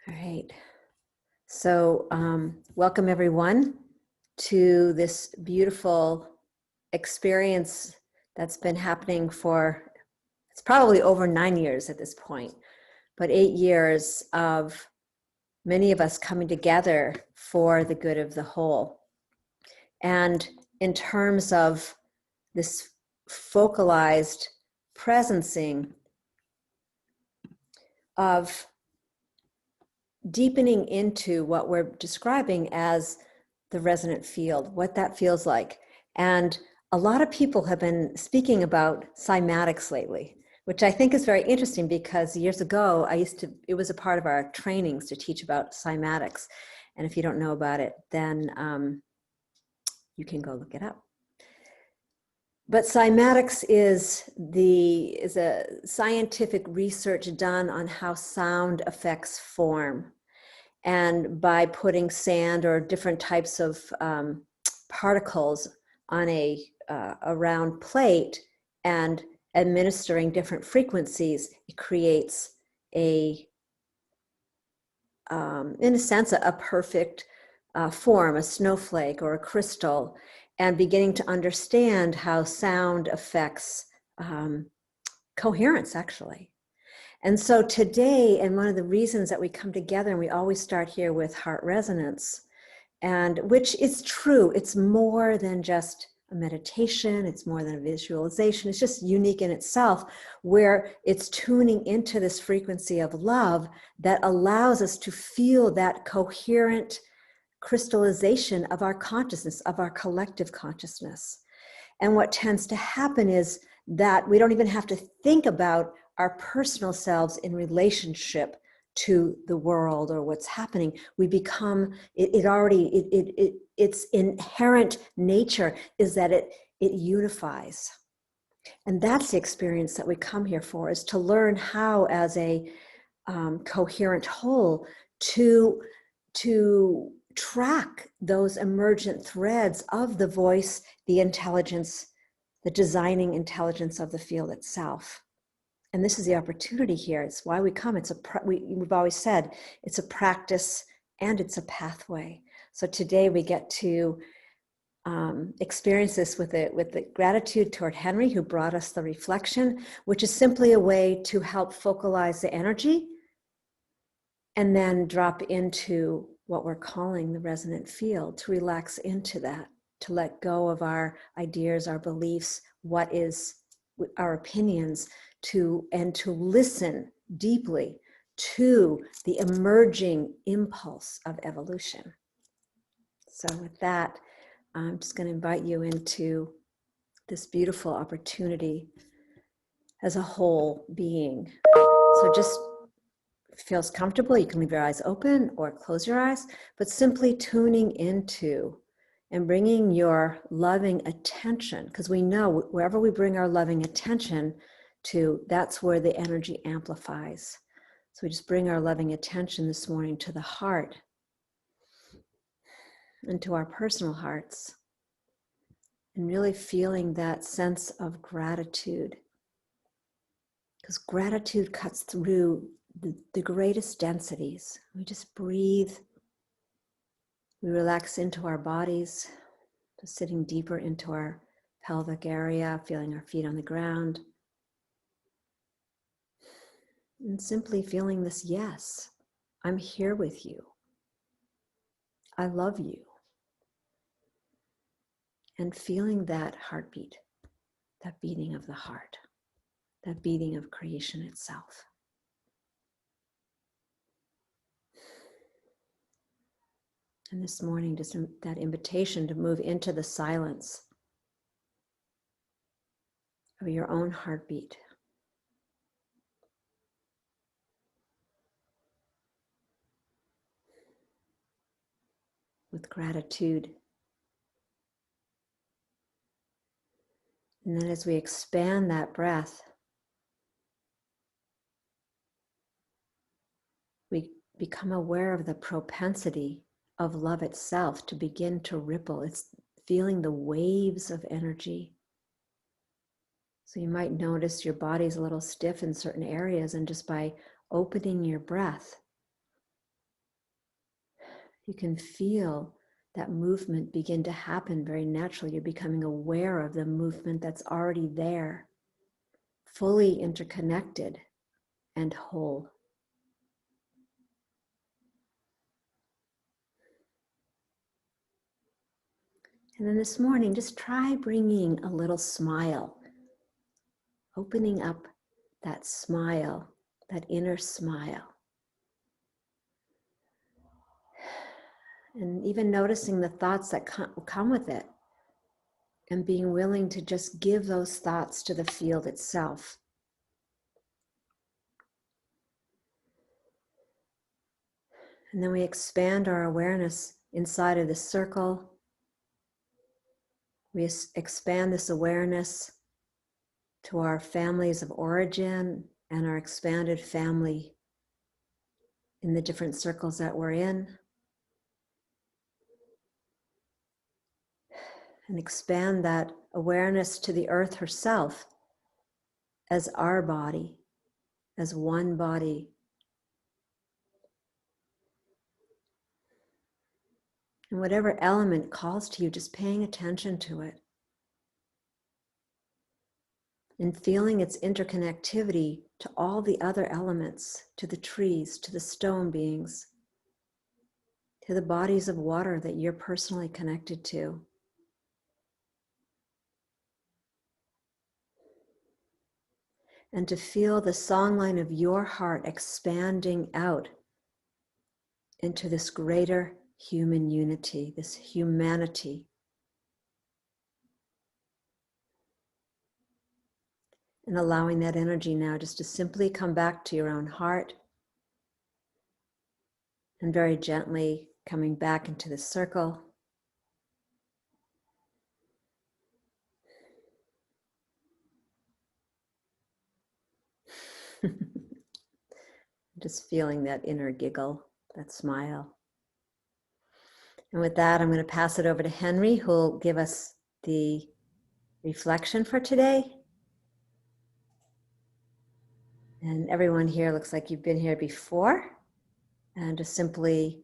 All right. So welcome everyone to this beautiful experience that's been happening for, it's probably over 9 years at this point, but 8 years of many of us coming together for the good of the whole. And in terms of this focalized presencing of deepening into what we're describing as the resonant field, what that feels like. And a lot of people have been speaking about cymatics lately, which I think is very interesting because years ago, it was a part of our trainings to teach about cymatics. And if you don't know about it, then you can go look it up. But cymatics is a scientific research done on how sound affects form. And by putting sand or different types of particles on a round plate and administering different frequencies, it creates in a sense, a perfect form, a snowflake or a crystal, and beginning to understand how sound affects coherence, actually. And so today, and one of the reasons that we come together, and we always start here with heart resonance, and which is true, it's more than just a meditation, it's more than a visualization, it's just unique in itself, where it's tuning into this frequency of love that allows us to feel that coherent crystallization of our consciousness, of our collective consciousness. And what tends to happen is that we don't even have to think about our personal selves in relationship to the world or what's happening. We become, its inherent nature is that it unifies. And that's the experience that we come here for, is to learn how, as a coherent whole, to track those emergent threads of the voice, the intelligence, the designing intelligence of the field itself. And this is the opportunity here. It's why we come. We've always said it's a practice and it's a pathway. So today we get to experience this with the gratitude toward Henry, who brought us the reflection, which is simply a way to help focalize the energy and then drop into what we're calling the resonant field, to relax into that, to let go of our ideas, our beliefs, what is our opinions, and to listen deeply to the emerging impulse of evolution. So with that, I'm just going to invite you into this beautiful opportunity as a whole being. So just feels comfortable, you can leave your eyes open or close your eyes, but simply tuning into and bringing your loving attention, because we know wherever we bring our loving attention to, that's where the energy amplifies. So we just bring our loving attention this morning to the heart and to our personal hearts, and really feeling that sense of gratitude, because gratitude cuts through the greatest densities. We just breathe. We relax into our bodies, just sitting deeper into our pelvic area, feeling our feet on the ground. And simply feeling this, yes, I'm here with you. I love you. And feeling that heartbeat, that beating of the heart, that beating of creation itself. And this morning, just that invitation to move into the silence of your own heartbeat. With gratitude. And then as we expand that breath, we become aware of the propensity of love itself to begin to ripple. It's feeling the waves of energy. So you might notice your body's a little stiff in certain areas, and just by opening your breath, You can feel that movement begin to happen very naturally. You're becoming aware of the movement that's already there, fully interconnected and whole. And then this morning, just try bringing a little smile, opening up that smile, that inner smile. And even noticing the thoughts that come with it, and being willing to just give those thoughts to the field itself. And then we expand our awareness inside of the circle. We expand this awareness to our families of origin and our expanded family in the different circles that we're in. And expand that awareness to the earth herself as our body, as one body. And whatever element calls to you, just paying attention to it. And feeling its interconnectivity to all the other elements, to the trees, to the stone beings, to the bodies of water that you're personally connected to. And to feel the songline of your heart expanding out into this greater human unity, this humanity. And allowing that energy now just to simply come back to your own heart, and very gently coming back into the circle. Just feeling that inner giggle, that smile. And with that, I'm going to pass it over to Henry, who will give us the reflection for today. And everyone here looks like you've been here before. And just simply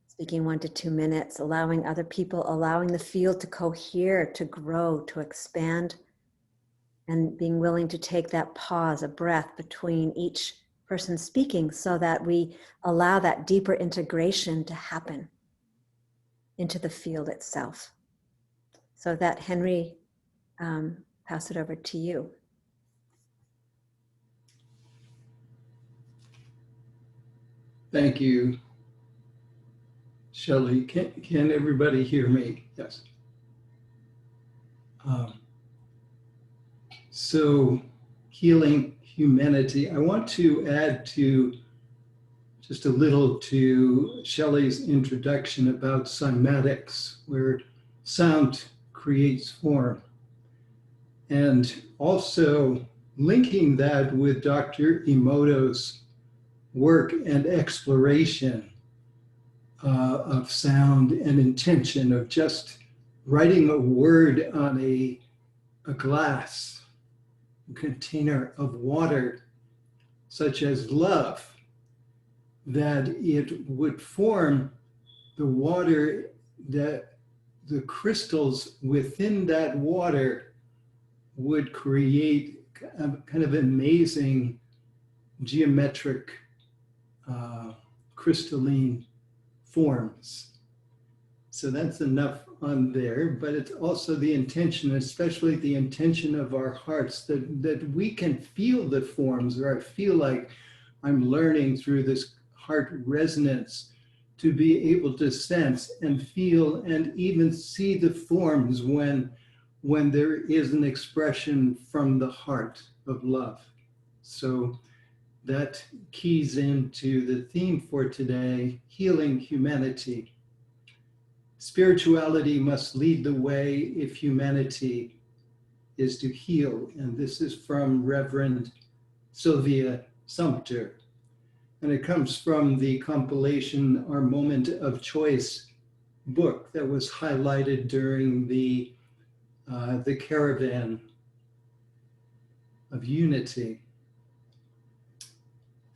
speaking 1 to 2 minutes, allowing other people, allowing the field to cohere, to grow, to expand, and being willing to take that pause, a breath between each person speaking so that we allow that deeper integration to happen into the field itself. So that, Henry, pass it over to you. Thank you, Shelley. Can everybody hear me? Yes. So healing humanity. I want to add to just a little to Shelley's introduction about cymatics, where sound creates form. And also linking that with Dr. Emoto's work and exploration of sound and intention, of just writing a word on a glass, a container of water, such as love, that it would form the water, that the crystals within that water would create kind of amazing geometric crystalline forms. So that's enough on there, but it's also the intention, especially the intention of our hearts, that we can feel the forms, or I feel like I'm learning through this heart resonance to be able to sense and feel and even see the forms when there is an expression from the heart of love. So that keys into the theme for today, healing humanity. Spirituality must lead the way if humanity is to heal. And this is from Reverend Sylvia Sumter. And it comes from the compilation Our Moment of Choice book that was highlighted during the Caravan of Unity.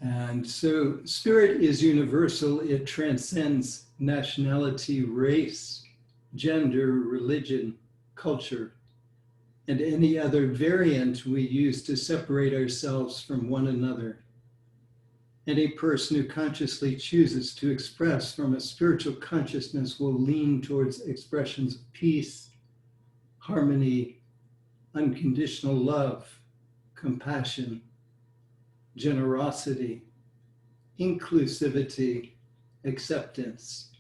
And so spirit is universal. It transcends nationality, race, gender, religion, culture, and any other variant we use to separate ourselves from one another. Any person who consciously chooses to express from a spiritual consciousness will lean towards expressions of peace, harmony, unconditional love, compassion, generosity, inclusivity, acceptance,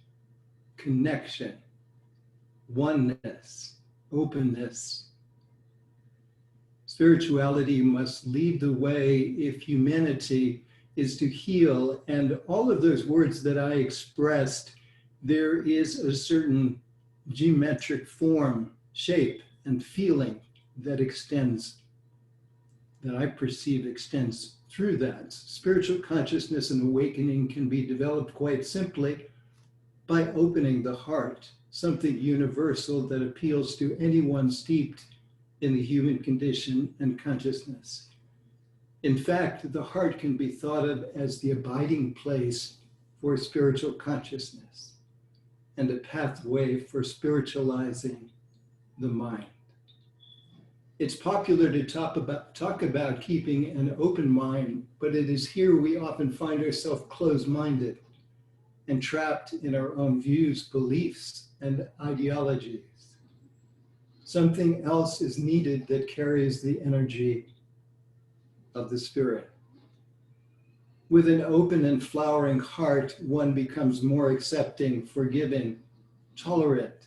connection, oneness, openness. Spirituality must lead the way if humanity is to heal. And all of those words that I expressed, there is a certain geometric form, shape, and feeling that extends, that I perceive extends through that. Spiritual consciousness and awakening can be developed quite simply by opening the heart, something universal that appeals to anyone steeped in the human condition and consciousness. In fact, the heart can be thought of as the abiding place for spiritual consciousness and a pathway for spiritualizing the mind. It's popular to talk about keeping an open mind, but it is here we often find ourselves closed-minded and trapped in our own views, beliefs, and ideologies. Something else is needed that carries the energy of the spirit. With an open and flowering heart, one becomes more accepting, forgiving, tolerant,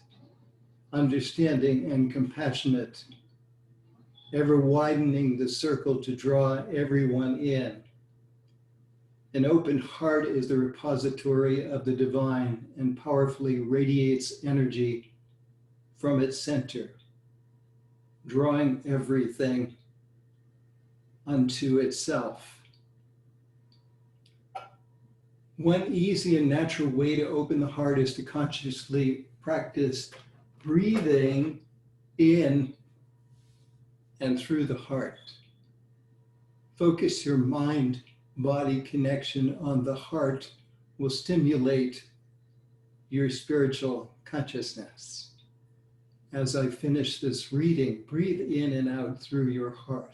understanding, and compassionate, ever widening the circle to draw everyone in. An open heart is the repository of the divine and powerfully radiates energy from its center, drawing everything unto itself. One easy and natural way to open the heart is to consciously practice breathing in and through the heart. Focus your mind-body connection on the heart will stimulate your spiritual consciousness. As I finish this reading, breathe in and out through your heart.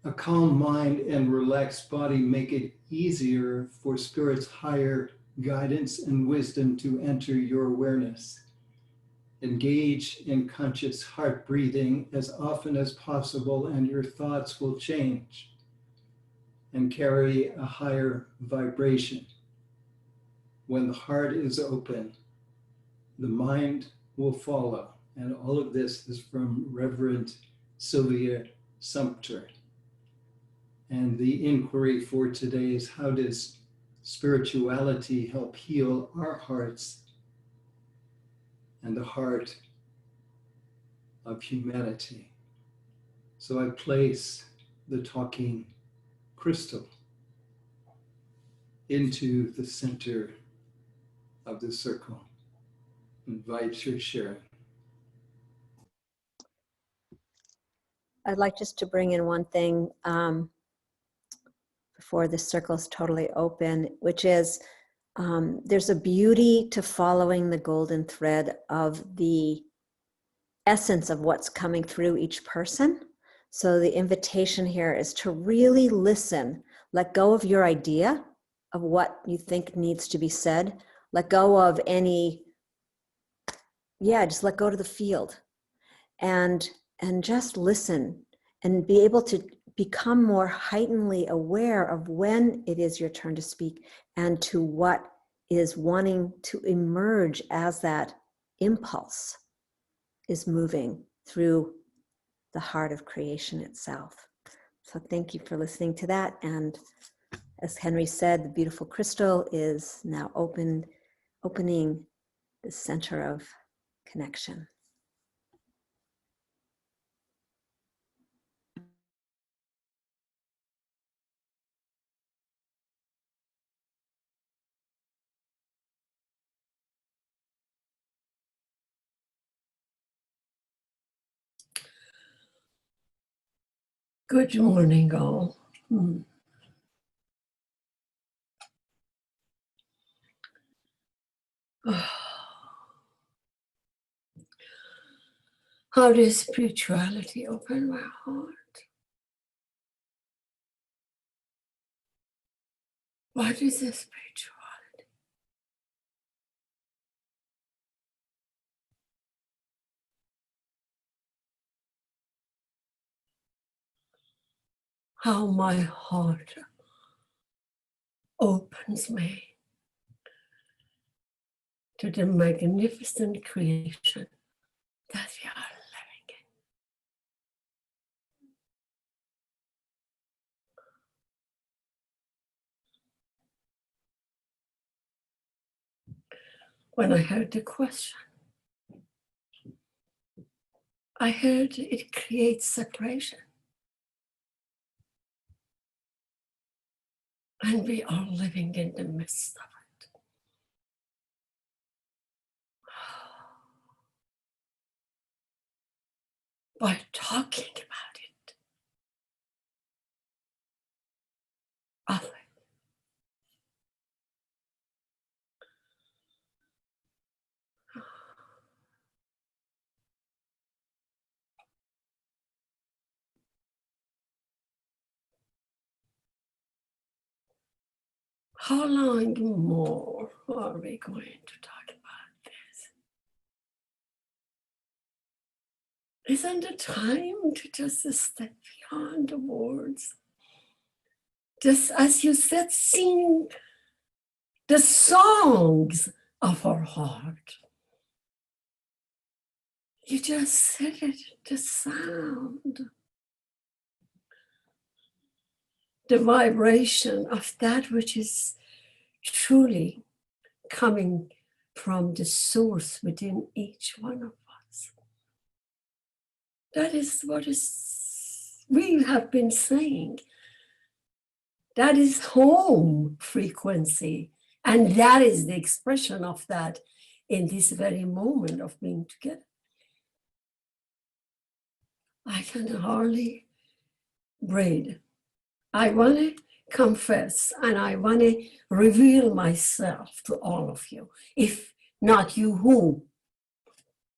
A calm mind and relaxed body make it easier for Spirit's higher guidance and wisdom to enter your awareness. Engage in conscious heart breathing as often as possible, and your thoughts will change and carry a higher vibration. When the heart is open, the mind will follow. And all of this is from Reverend Sylvia Sumter. And the inquiry for today is, how does spirituality help heal our hearts and the heart of humanity? So I place the talking crystal into the center of the circle. Invite your sharing. I'd like just to bring in one thing before the circle is totally open, which is there's a beauty to following the golden thread of the essence of what's coming through each person. So the invitation here is to really listen, let go of your idea of what you think needs to be said, let go of any, just let go to the field and just listen and be able to become more heightenedly aware of when it is your turn to speak and to what is wanting to emerge as that impulse is moving through the heart of creation itself. So thank you for listening to that. And as Henry said, the beautiful crystal is now opening the center of connection. Good morning, all. Hmm. How does spirituality open my heart? What is a spirituality? How my heart opens me to the magnificent creation that we are living in. When I heard the question, I heard it creates separation. And we are living in the midst of it. By talking about it, of it. How long more are we going to talk about this? Isn't it time to just step beyond the words? Just as you said, sing the songs of our heart. You just said it, the sound, the vibration of that which is truly coming from the source within each one of us. That is what we have been saying. That is home frequency. And that is the expression of that in this very moment of being together. I can hardly breathe. I want to confess and I want to reveal myself to all of you. If not you, who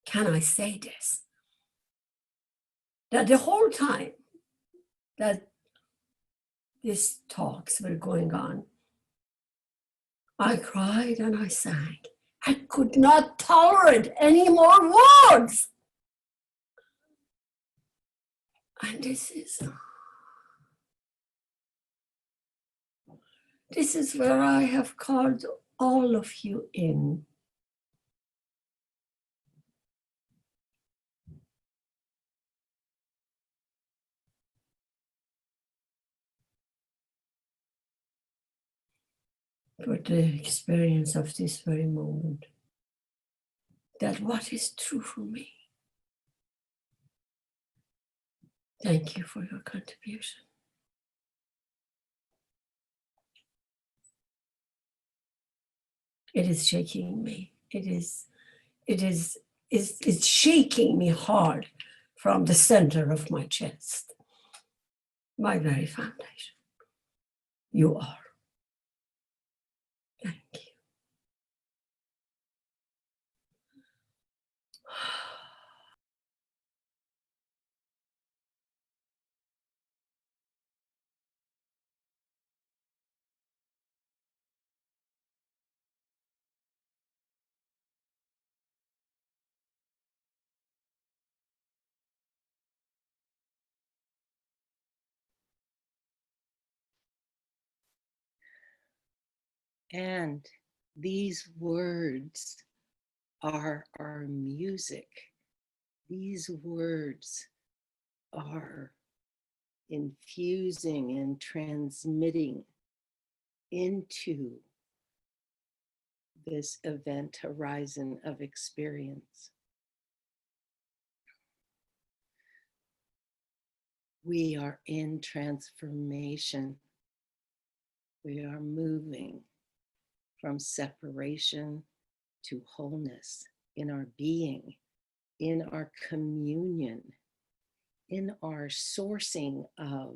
can I say this? That the whole time that these talks were going on, I cried and I sang. I could not tolerate any more words. And this is where I have called all of you in. For the experience of this very moment. That what is true for me. Thank you for your contribution. It is shaking me. It's shaking me hard from the center of my chest. My very foundation. You are. Thank you. And these words are our music. These words are infusing and transmitting into this event horizon of experience. We are in transformation. We are moving from separation to wholeness in our being, in our communion, in our sourcing of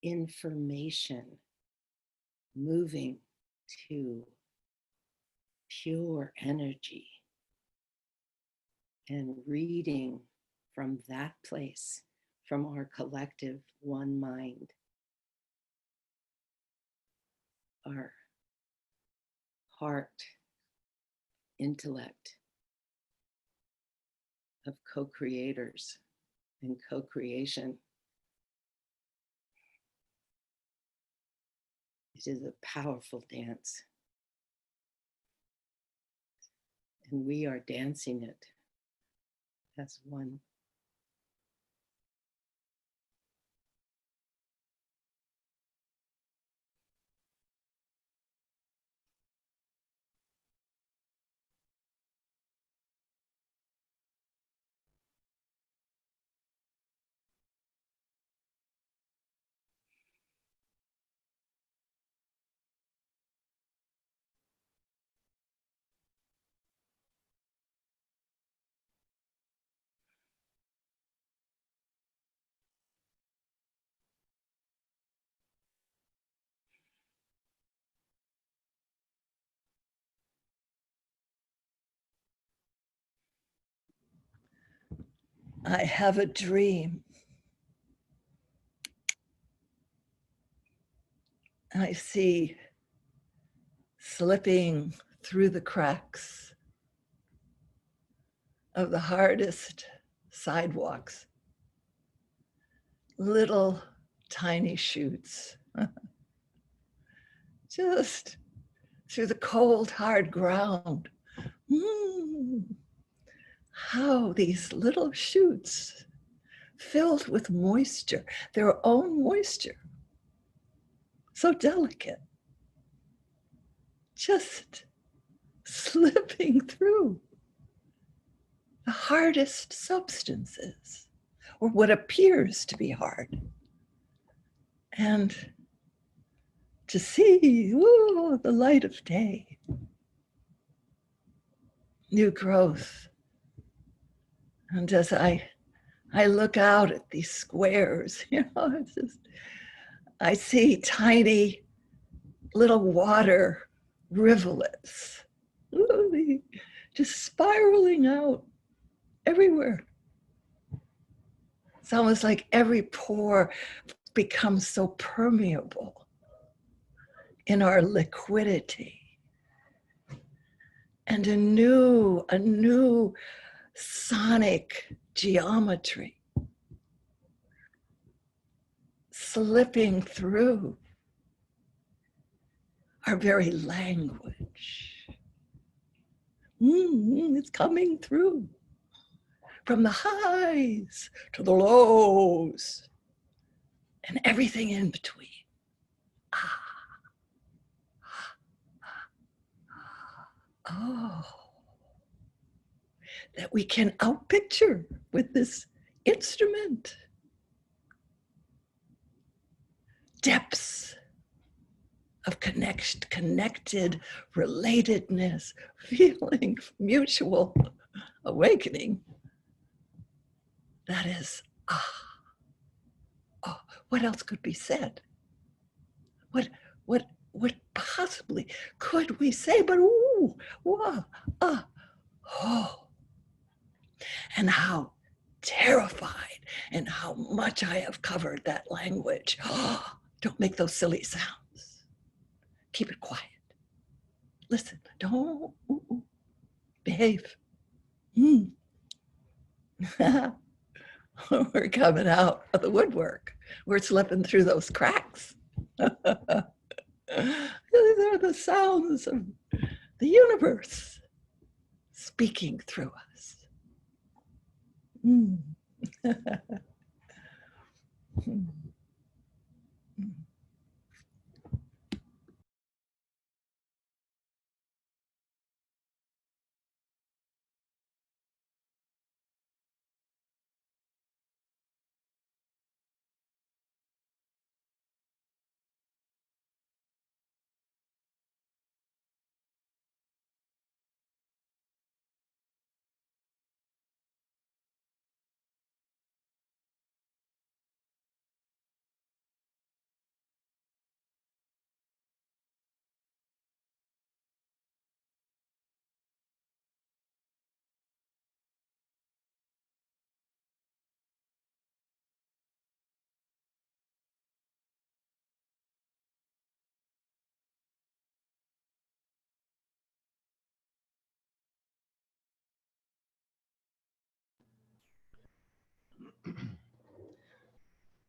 information moving to pure energy and reading from that place, from our collective one mind, our heart, intellect of co-creators and co-creation. It is a powerful dance, and we are dancing it as one. I have a dream. I see slipping through the cracks of the hardest sidewalks, little tiny shoots, just through the cold, hard ground. How these little shoots filled with moisture, their own moisture, so delicate, just slipping through the hardest substances, or what appears to be hard. And to see the light of day, new growth. And as I look out at these squares, it's just, I see tiny little water rivulets, just spiraling out everywhere. It's almost like every pore becomes so permeable in our liquidity. And a new sonic geometry slipping through our very language. It's coming through from the highs to the lows and everything in between. Oh, that we can outpicture with this instrument. Depths of connected relatedness, feeling mutual awakening. That is, what else could be said? What possibly could we say? But and how terrified and how much I have covered that language. Don't make those silly sounds. Keep it quiet. Listen, don't behave. We're coming out of the woodwork. We're slipping through those cracks. These are the sounds of the universe speaking through us.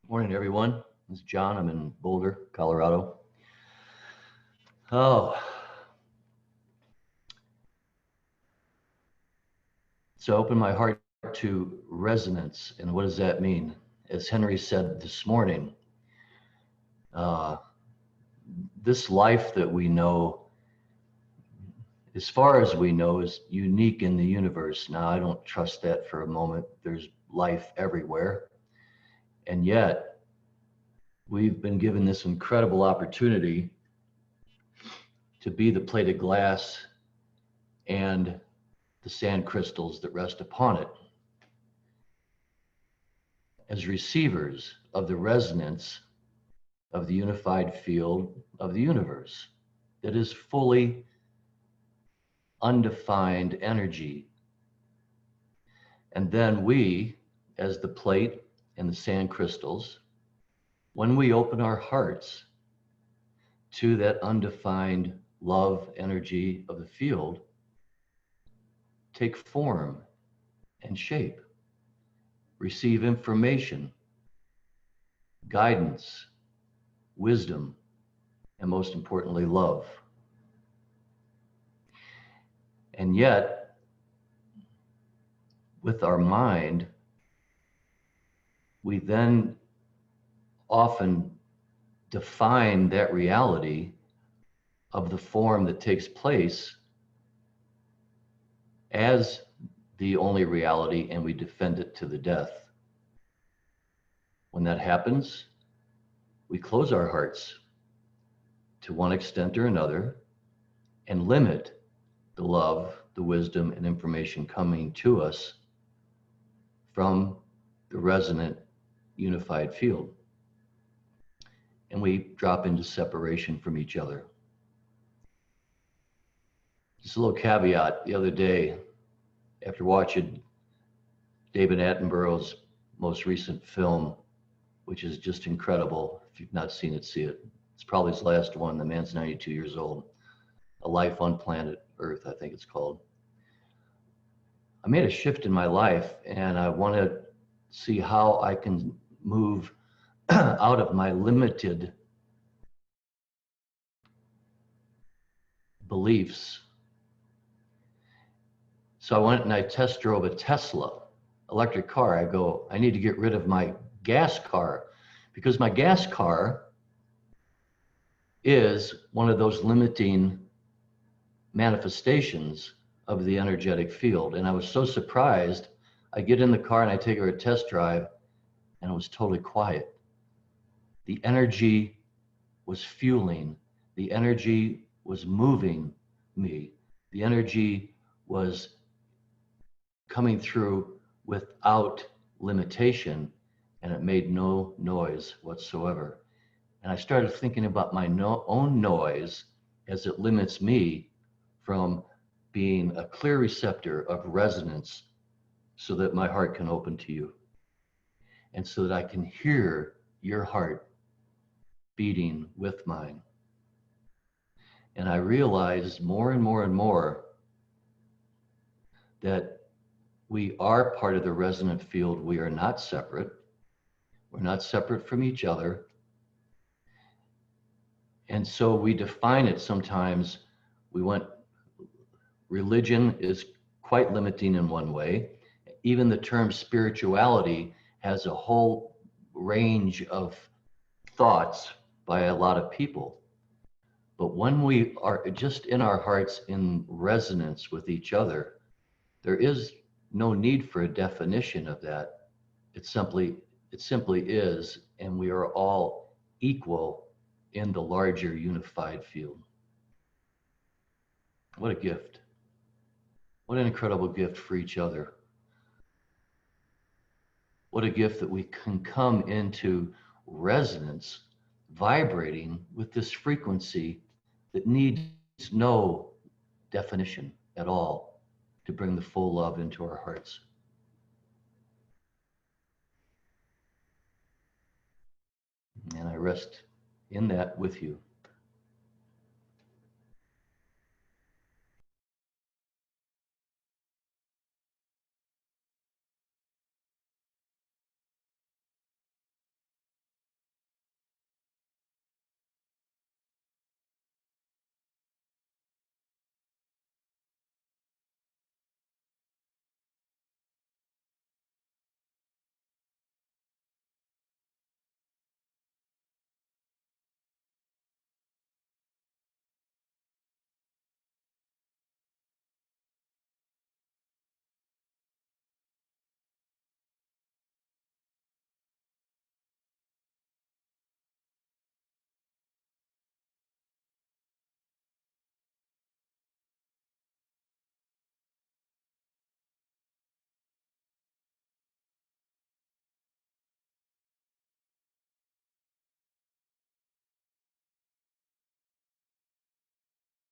Morning, everyone. This is John. I'm in Boulder, Colorado. Oh, so I open my heart to resonance. And what does that mean? As Henry said this morning, this life that we know, as far as we know, is unique in the universe. Now, I don't trust that for a moment. There's life everywhere. And yet, we've been given this incredible opportunity to be the plate of glass and the sand crystals that rest upon it, as receivers of the resonance of the unified field of the universe that is fully undefined energy. And then we, as the plate and the sand crystals, when we open our hearts to that undefined love energy of the field, take form and shape, receive information, guidance, wisdom, and most importantly, love. And yet, with our mind, we then often define that reality of the form that takes place as the only reality, and we defend it to the death. When that happens, we close our hearts to one extent or another and limit the love, the wisdom, and information coming to us from the resonant unified field. And we drop into separation from each other. Just a little caveat, the other day, after watching David Attenborough's most recent film, which is just incredible. If you've not seen it, see it. It's probably his last one. The man's 92 years old. A Life on Planet Earth, I think it's called. I made a shift in my life, and I want to see how I can move out of my limited beliefs. So I went and I test drove a Tesla electric car. I go, I need to get rid of my gas car, because my gas car is one of those limiting manifestations of the energetic field. And I was so surprised. I get in the car and I take her a test drive, and it was totally quiet. The energy was fueling, the energy was moving me, the energy was coming through without limitation, and it made no noise whatsoever. And I started thinking about my own noise as it limits me from being a clear receptor of resonance, so that my heart can open to you, and so that I can hear your heart beating with mine. And I realized more and more and more that we are part of the resonant field. We are not separate. We're not separate from each other. And so we define it sometimes. Religion is quite limiting in one way. Even the term spirituality has a whole range of thoughts by a lot of people. But when we are just in our hearts in resonance with each other, there is no need for a definition of that. It simply is, and we are all equal in the larger unified field. What a gift. What an incredible gift for each other. What a gift that we can come into resonance, vibrating with this frequency that needs no definition at all to bring the full love into our hearts. And I rest in that with you.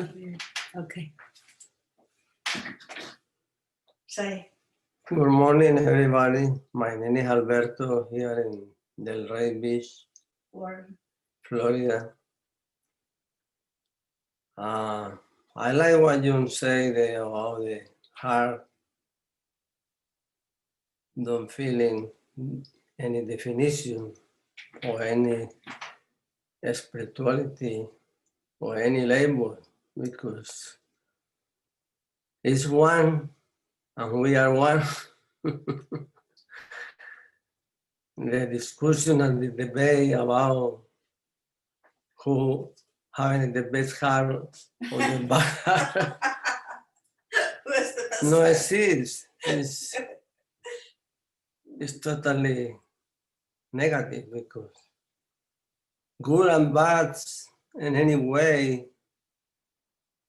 Okay. Say. Good morning, everybody. My name is Alberto here in Del Rey Beach, Florida. I like what you say there about the heart don't feeling any definition or any spirituality or any label, because it's one and we are one. The discussion and the debate about who having the best heart or the bad heart no exists. It's totally negative, because good and bad in any way,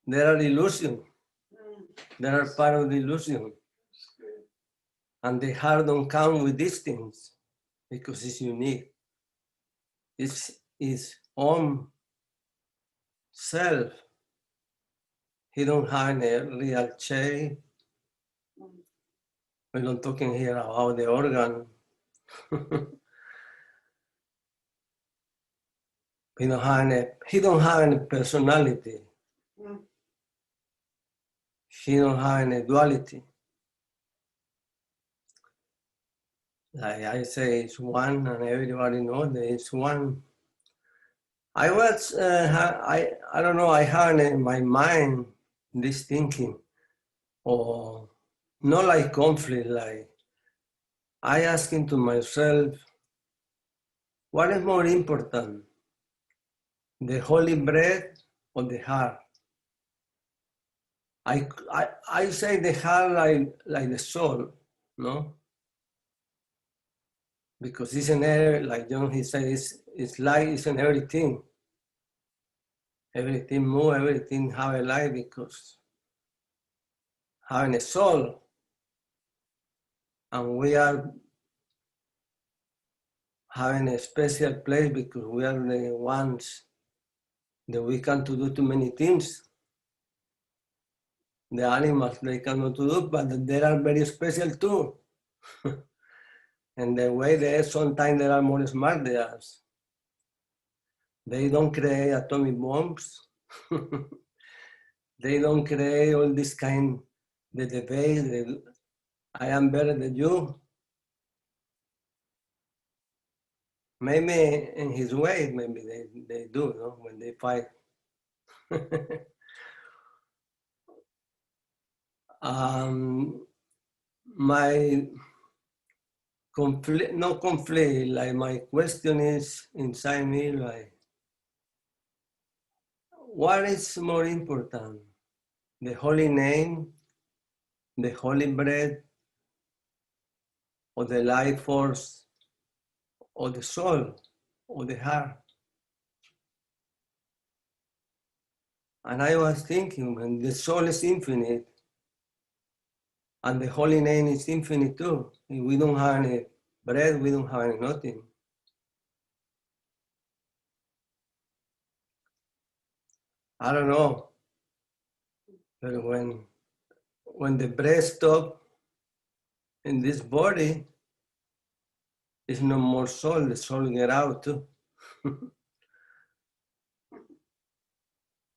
they are illusion. They are part of the illusion. And the heart don't come with these things because it's unique. It's its own self. He don't have a real shape. We're not talking here about the organ. He don't have any personality. He don't have any duality. Like I say, it's one, and everybody knows that it's one. I was, I don't know, I had in my mind this thinking, or not like conflict, like I asking to myself, what is more important, the holy bread or the heart? I say the heart like the soul, no? Because it's in air, like John, he says, it's light, it's in everything. Everything move, everything have a life, because having a soul, and we are having a special place because we are the ones that we can to do too many things. The animals, they cannot do, but they are very special too. And the way they sometimes they are more smart than us. They don't create atomic bombs. They don't create all this kind of debate that I am better than you. Maybe in his way, maybe they do, no? When they fight. My conflict, no conflict, like my question is inside me, like, what is more important? The holy name, the holy bread, or the life force, or the soul, or the heart? And I was thinking, when the soul is infinite, and the holy name is infinite too, if we don't have any bread, we don't have any nothing. I don't know, but when the breath stops in this body, it's no more soul, the soul get out too.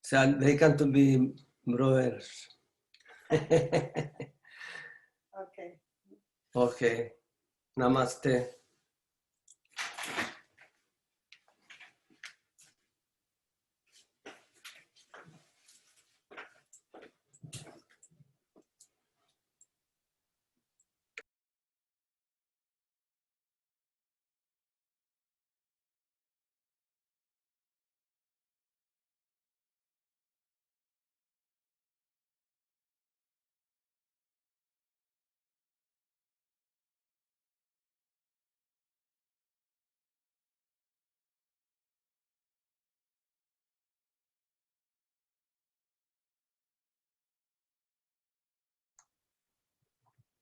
So they can to be brothers. Okay. Okay, namaste.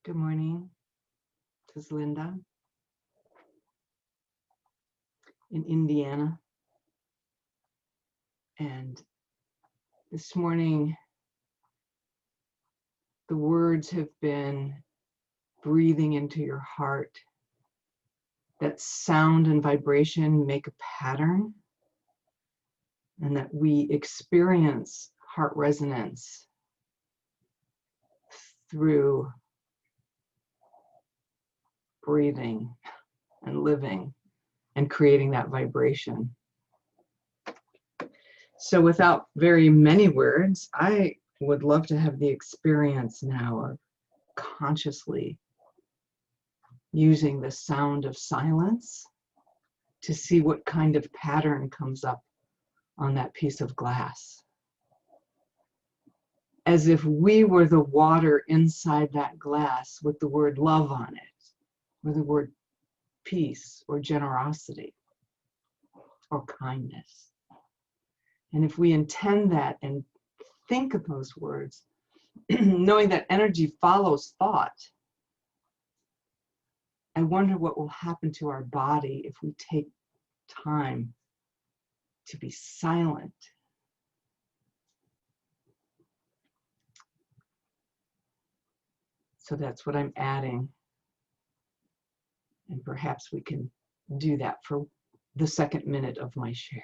Good morning. This is Linda in Indiana. And This morning, the words have been breathing into your heart. That sound and vibration make a pattern, and that we experience heart resonance through breathing and living and creating that vibration. So without very many words, I would love to have the experience now of consciously using the sound of silence to see what kind of pattern comes up on that piece of glass. As if we were the water inside that glass with the word love on it, or the word peace, or generosity, or kindness. And if we intend that and think of those words, knowing that energy follows thought, I wonder what will happen to our body if we take time to be silent. So that's what I'm adding. And perhaps we can do that for the second minute of my share.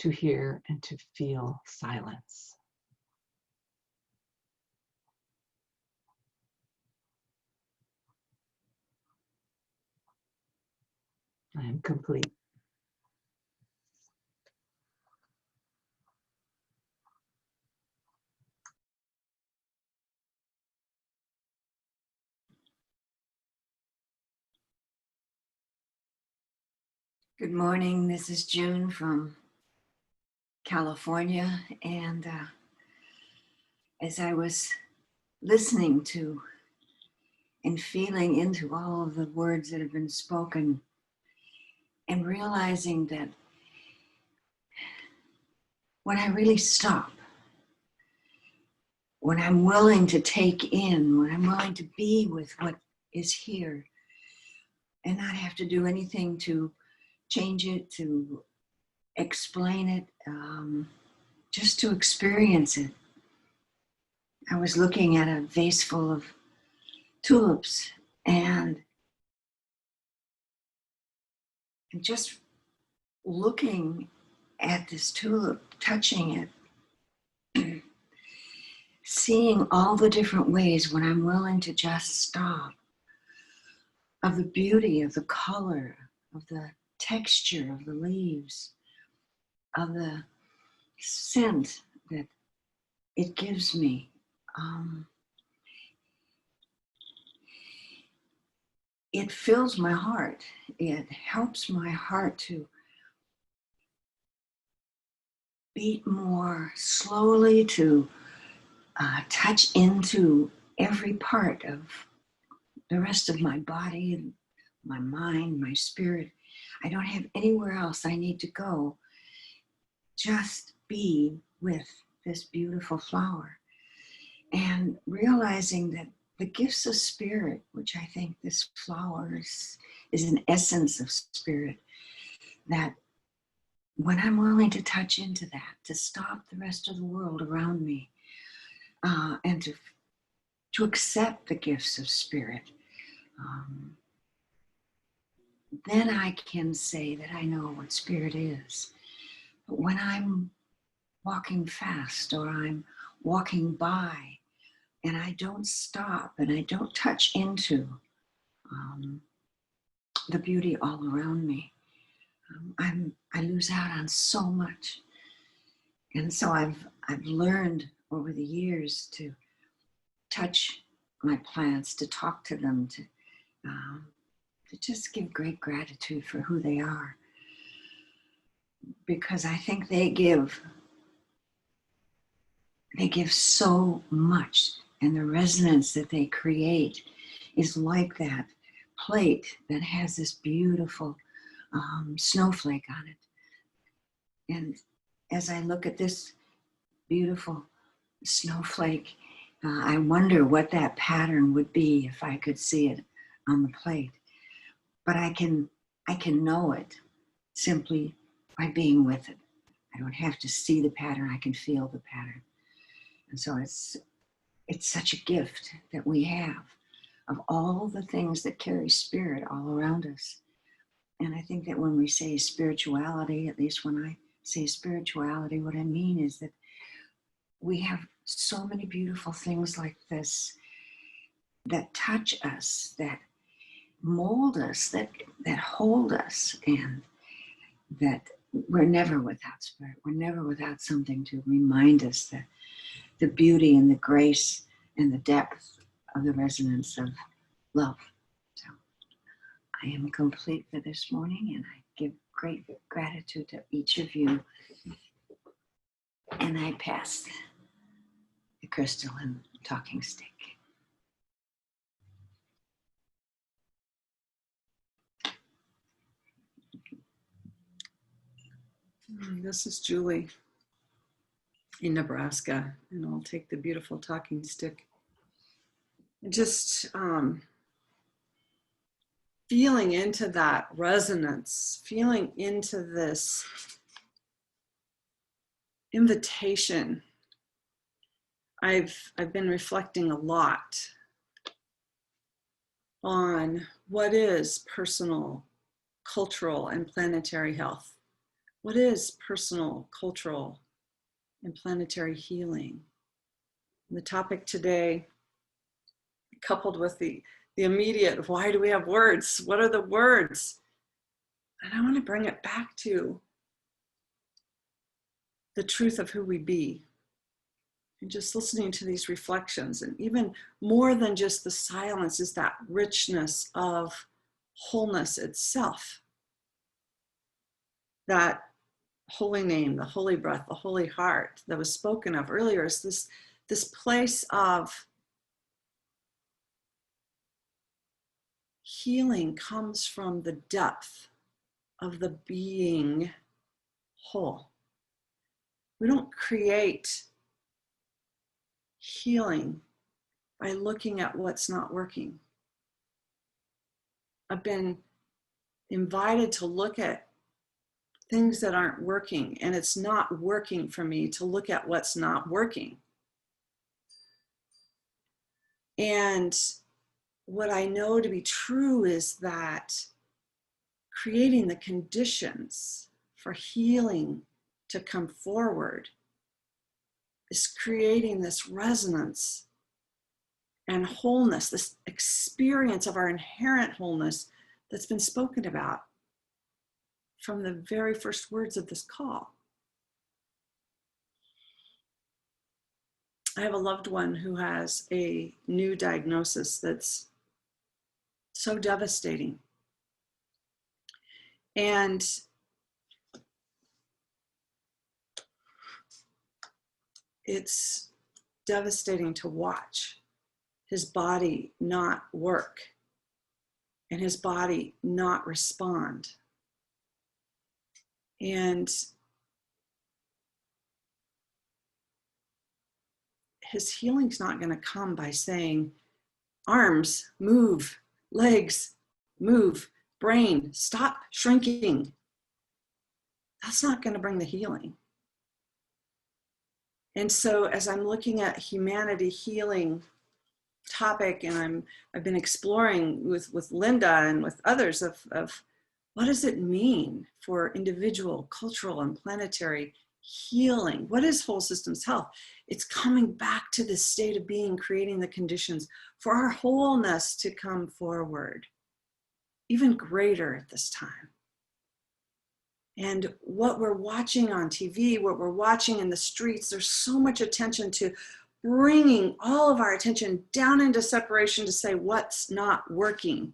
To hear and to feel silence. I am complete. Good morning. This is June from California. And as I was listening to and feeling into all of the words that have been spoken and realizing that when I really stop, when I'm willing to take in, when I'm willing to be with what is here and not have to do anything to change it, to explain it, just to experience it. I was looking at a vase full of tulips and just looking at this tulip, touching it, seeing all the different ways when I'm willing to just stop, of the beauty of the color, of the texture of the leaves, of the scent that it gives me. It fills my heart. It helps my heart to beat more slowly, to touch into every part of the rest of my body, my mind, my spirit. I don't have anywhere else I need to go. Just be with this beautiful flower. And realizing that the gifts of spirit, which I think this flower is an essence of spirit, that when I'm willing to touch into that, to stop the rest of the world around me, and to accept the gifts of spirit, then I can say that I know what spirit is. But when I'm walking fast or I'm walking by and I don't stop and I don't touch into the beauty all around me, I lose out on so much. And so I've learned over the years to touch my plants, to talk to them, to just give great gratitude for who they are. Because I think they give so much, and the resonance that they create is like that plate that has this beautiful snowflake on it. And as I look at this beautiful snowflake, I wonder what that pattern would be if I could see it on the plate. But I can know it simply by being with it. I don't have to see the pattern, I can feel the pattern. And so it's such a gift that we have of all the things that carry spirit all around us. And I think that when we say spirituality, at least when I say spirituality, what I mean is that we have so many beautiful things like this that touch us, that mold us, that hold us, and that we're never without spirit. We're never without something to remind us that the beauty and the grace and the depth of the resonance of love. So I am complete for this morning, and I give great gratitude to each of you. And I pass the crystal and talking stick. This is Julie in Nebraska, and I'll take the beautiful talking stick. Just feeling into that resonance, feeling into this invitation. I've been reflecting a lot on what is personal, cultural, and planetary health. What is personal, cultural, and planetary healing? And the topic today, coupled with the immediate, why do we have words? What are the words? And I want to bring it back to the truth of who we be. And just listening to these reflections, and even more than just the silence, is that richness of wholeness itself. That holy name, the holy breath, the holy heart that was spoken of earlier, is this place of healing comes from the depth of the being whole. We don't create healing by looking at what's not working. I've been invited to look at things that aren't working, and it's not working for me to look at what's not working. And what I know to be true is that creating the conditions for healing to come forward is creating this resonance and wholeness, this experience of our inherent wholeness that's been spoken about from the very first words of this call. I have a loved one who has a new diagnosis that's so devastating. And it's devastating to watch his body not work and his body not respond. And his healing's not going to come by saying, arms, move, legs, move, brain, stop shrinking. That's not going to bring the healing. And so as I'm looking at humanity healing topic, and I've been exploring with Linda and with others of what does it mean for individual, cultural, and planetary healing? What is whole systems health? It's coming back to this state of being, creating the conditions for our wholeness to come forward, even greater at this time. And what we're watching on TV, what we're watching in the streets, there's so much attention to bringing all of our attention down into separation to say what's not working.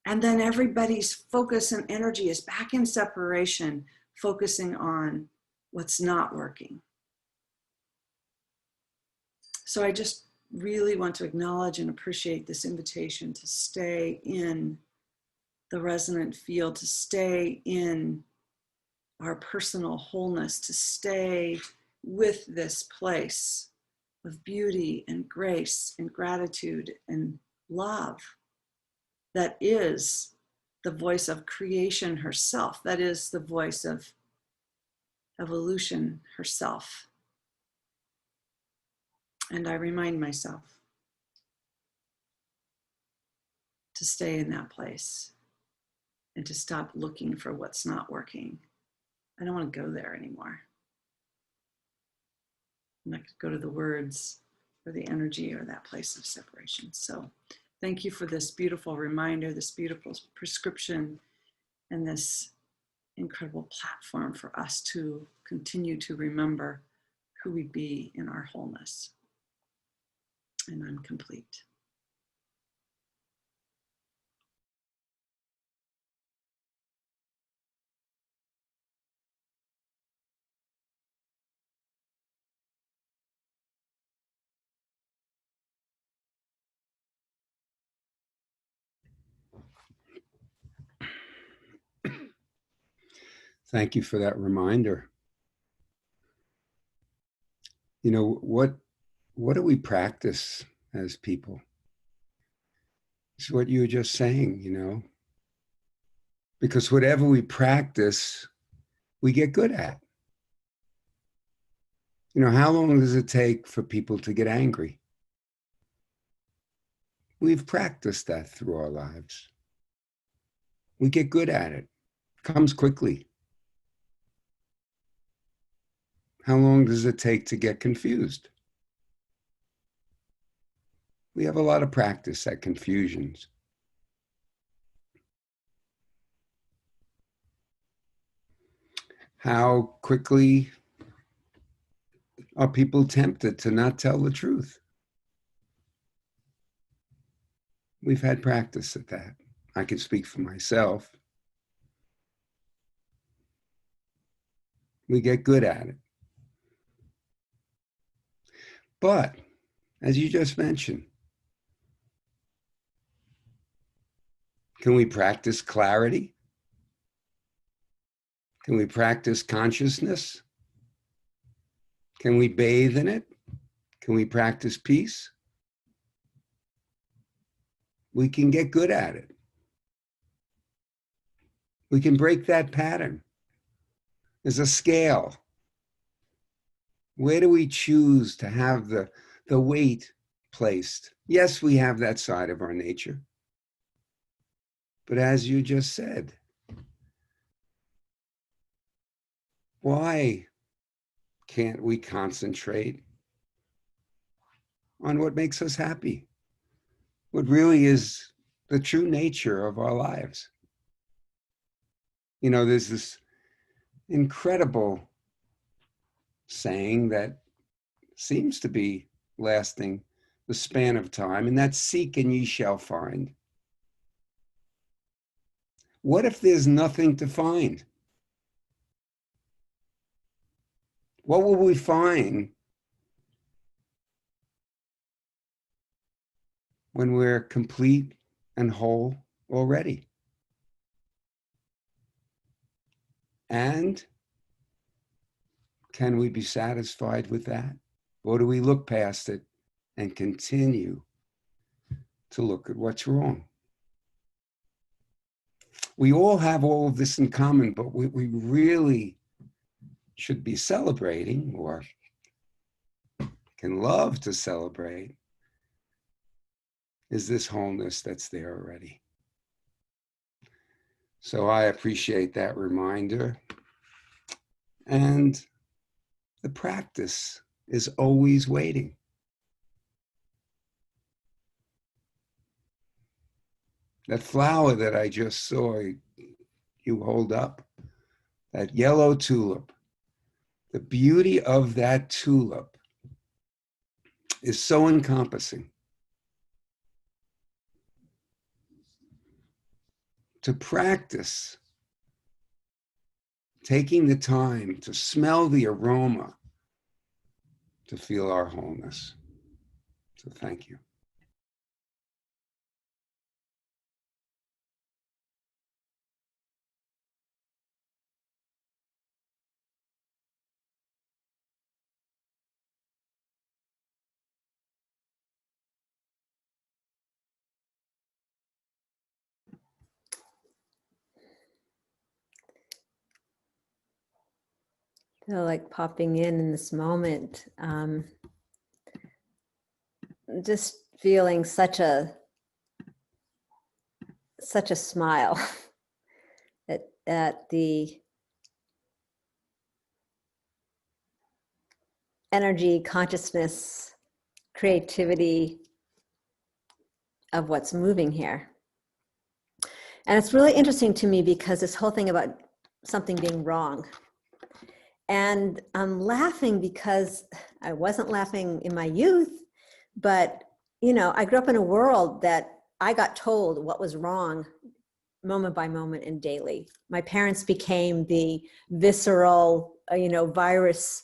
And then everybody's focus and energy is back in separation, focusing on what's not working. So I just really want to acknowledge and appreciate this invitation to stay in the resonant field, to stay in our personal wholeness, to stay with this place of beauty and grace and gratitude and love that is the voice of creation herself, that is the voice of evolution herself. And I remind myself to stay in that place and to stop looking for what's not working. I don't want to go there anymore. I'm not going to go to the words or the energy or that place of separation. So thank you for this beautiful reminder, this beautiful prescription, and this incredible platform for us to continue to remember who we be in our wholeness. And I'm complete. Thank you for that reminder. You know, what do we practice as people? It's what you were just saying, you know, because whatever we practice, we get good at. You know, how long does it take for people to get angry? We've practiced that through our lives. We get good at it. It comes quickly. How long does it take to get confused? We have a lot of practice at confusions. How quickly are people tempted to not tell the truth? We've had practice at that. I can speak for myself. We get good at it. But, as you just mentioned, can we practice clarity? Can we practice consciousness? Can we bathe in it? Can we practice peace? We can get good at it. We can break that pattern. There's a scale. Where do we choose to have the weight placed? Yes, we have that side of our nature. But as you just said, why can't we concentrate on what makes us happy? What really is the true nature of our lives? You know, there's this incredible saying that seems to be lasting the span of time, and that's seek and ye shall find. What if there's nothing to find? What will we find when we're complete and whole already? And can we be satisfied with that? Or do we look past it and continue to look at what's wrong? We all have all of this in common, but what we really should be celebrating, or can love to celebrate, is this wholeness that's there already. So I appreciate that reminder. And the practice is always waiting. That flower that I just saw you hold up, that yellow tulip, the beauty of that tulip is so encompassing. To practice taking the time to smell the aroma, to feel our wholeness. So thank you. Feel like popping in this moment, just feeling such a smile at the energy, consciousness, creativity of what's moving here. And it's really interesting to me because this whole thing about something being wrong. And I'm laughing because I wasn't laughing in my youth, but you know, I grew up in a world that I got told what was wrong moment by moment and daily. My parents became the visceral, virus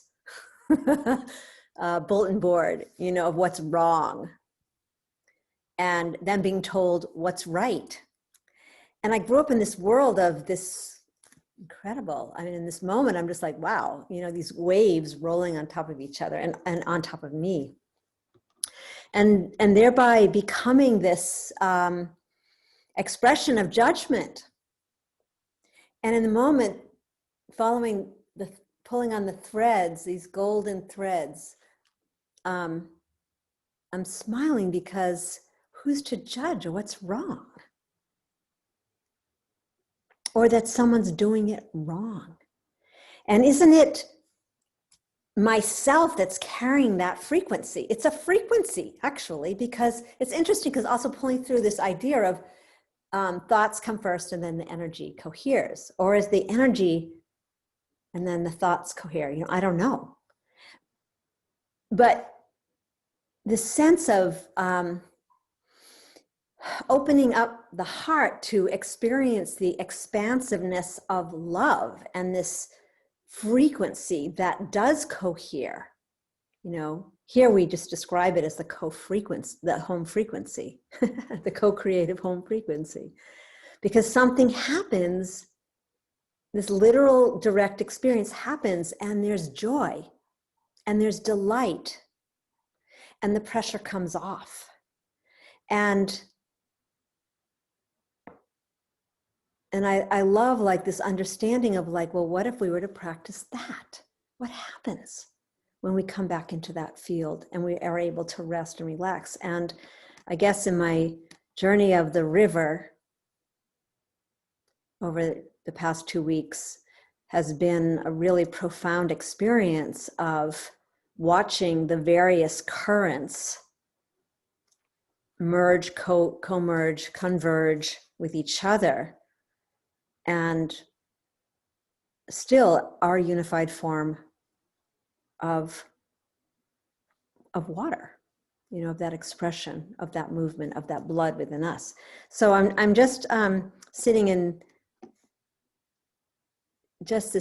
bulletin board, of what's wrong, and then being told what's right. And I grew up in this world of this incredible, in this moment, I'm just like, wow, these waves rolling on top of each other and on top of me. And thereby becoming this expression of judgment. And in the moment, pulling on the threads, these golden threads, I'm smiling because who's to judge what's wrong? Or that someone's doing it wrong. And isn't it myself that's carrying that frequency? It's a frequency, actually, because it's interesting because also pulling through this idea of thoughts come first and then the energy coheres. Or is the energy and then the thoughts cohere? I don't know. But the sense of opening up the heart to experience the expansiveness of love and this frequency that does cohere. Here we just describe it as the co-frequency, the home frequency, the co-creative home frequency, because something happens, this literal direct experience happens, and there's joy and there's delight and the pressure comes off. And I love like this understanding of like, well, what if we were to practice that? What happens when we come back into that field and we are able to rest and relax? And I guess in my journey of the river over the past 2 weeks has been a really profound experience of watching the various currents merge, co-merge, converge with each other, and still our unified form of water, of that expression, of that movement, of that blood within us. So I'm just sitting in just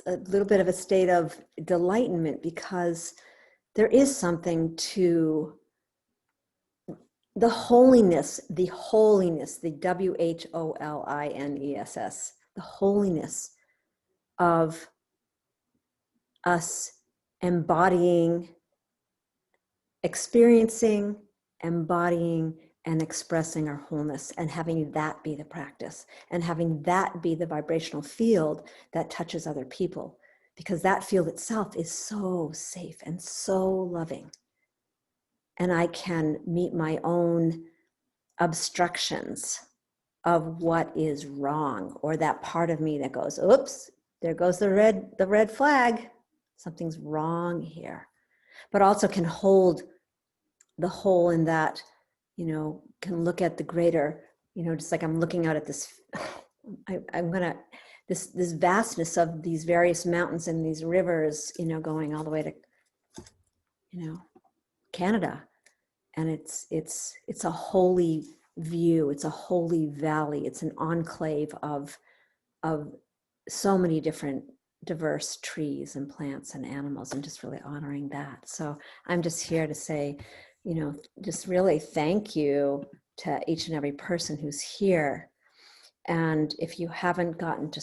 a little bit of a state of delightment, because there is something to the holiness, the WHOLINESS, the holiness of us embodying, experiencing, embodying, and expressing our wholeness, and having that be the practice, and having that be the vibrational field that touches other people, because that field itself is so safe and so loving. And I can meet my own obstructions of what is wrong, or that part of me that goes, oops, there goes the red flag. Something's wrong here. But also can hold the whole in that, can look at the greater, just like I'm looking out at this, I'm gonna this vastness of these various mountains and these rivers, you know, going all the way to, you know, Canada. And it's a holy view. It's a holy valley. It's an enclave of so many different diverse trees and plants and animals, and just really honoring that. So I'm just here to say, you know, just really thank you to each and every person who's here. And if you haven't gotten to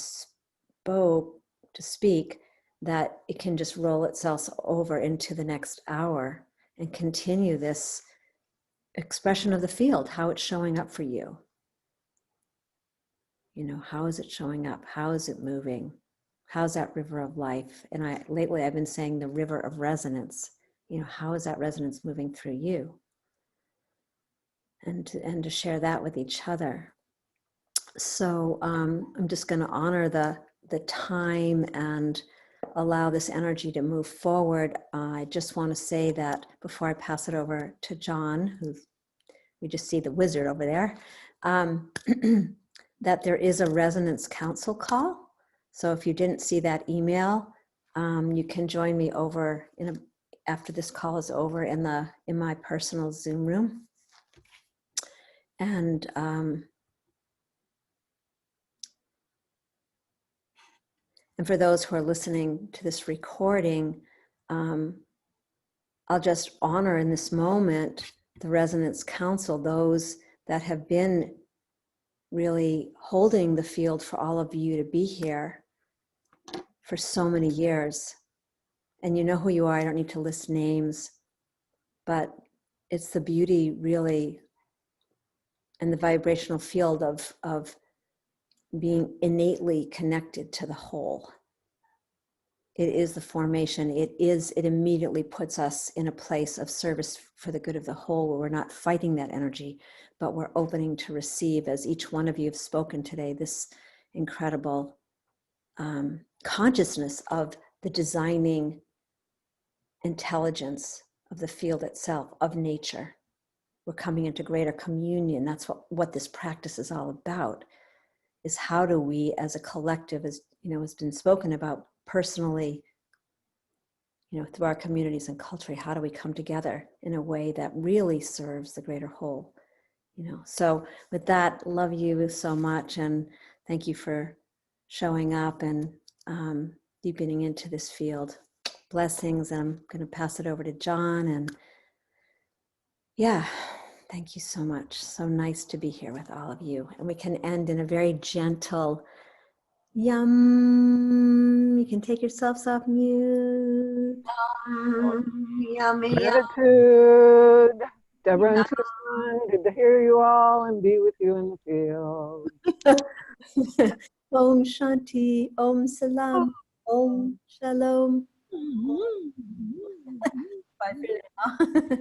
speak, that it can just roll itself over into the next hour and continue this expression of the field, how it's showing up for you. You know, how is it showing up? How is it moving? How's that river of life? And lately I've been saying the river of resonance. You know, how is that resonance moving through you? And to share that with each other. So I'm just going to honor the time and allow this energy to move forward. I just want to say that before I pass it over to John, who we just see the wizard over there, that there is a Resonance Council call. So if you didn't see that email, you can join me over after this call is over in my personal Zoom room. And for those who are listening to this recording, I'll just honor in this moment the Resonance Council, those that have been really holding the field for all of you to be here for so many years. And you know who you are, I don't need to list names, but it's the beauty really and the vibrational field of being innately connected to the whole. It is the formation. It immediately puts us in a place of service for the good of the whole, where we're not fighting that energy, but we're opening to receive, as each one of you have spoken today, this incredible consciousness of the designing intelligence of the field itself, of nature. We're coming into greater communion. That's what this practice is all about, is how do we as a collective, as you know, has been spoken about personally, you know, through our communities and culture, how do we come together in a way that really serves the greater whole, you know? So with that, love you so much, and thank you for showing up and deepening into this field. Blessings. And I'm going to pass it over to John. And yeah, thank you so much. So nice to be here with all of you. And we can end in a very gentle yum. You can take yourselves off mute. Yummy, Gratitude. Deborah and Tucson, good to hear you all and be with you in the field. Om Shanti, Om Salam, Om Shalom. Bye for now.